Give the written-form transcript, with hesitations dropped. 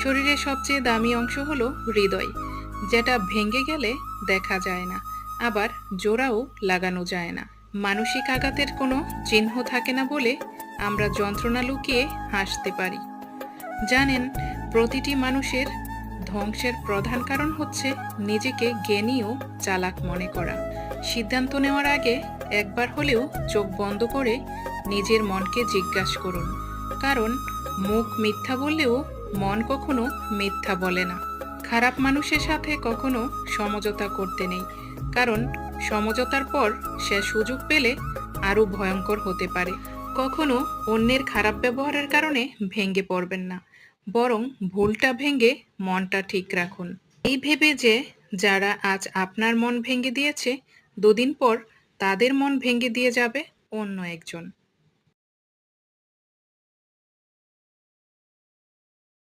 শরীরের সবচেয়ে দামি অংশ হলো হৃদয়, যেটা ভেঙে গেলে দেখা যায় না, আবার জোড়াও লাগানো যায় না। মানসিক আঘাতের কোনো চিহ্ন থাকে না বলে আমরা যন্ত্রণা লুকিয়ে হাসতে পারি। জানেন, প্রতিটি মানুষের ধ্বংসের প্রধান কারণ হচ্ছে নিজেকে জ্ঞানী ও চালাক মনে করা। সিদ্ধান্ত নেওয়ার আগে একবার হলেও চোখ বন্ধ করে নিজের মনকে জিজ্ঞাসা করুন, কারণ মুখ মিথ্যা বললেও মন কখনো মিথ্যা বলে না। খারাপ মানুষের সাথে কখনো সমঝোতা করতে নেই, কারণ সমঝোতার পর সে সুযোগ পেলে আরও ভয়ঙ্কর হতে পারে। কখনো অন্যের খারাপ ব্যবহারের কারণে ভেঙে পড়বেন না, বরং ভুলটা ভেঙে মনটা ঠিক রাখুন। এই ভেবে যে যারা আজ আপনার মন ভেঙে দিয়েছে, দুদিন পর তাদের মন ভেঙে দিয়ে যাবে অন্য একজন।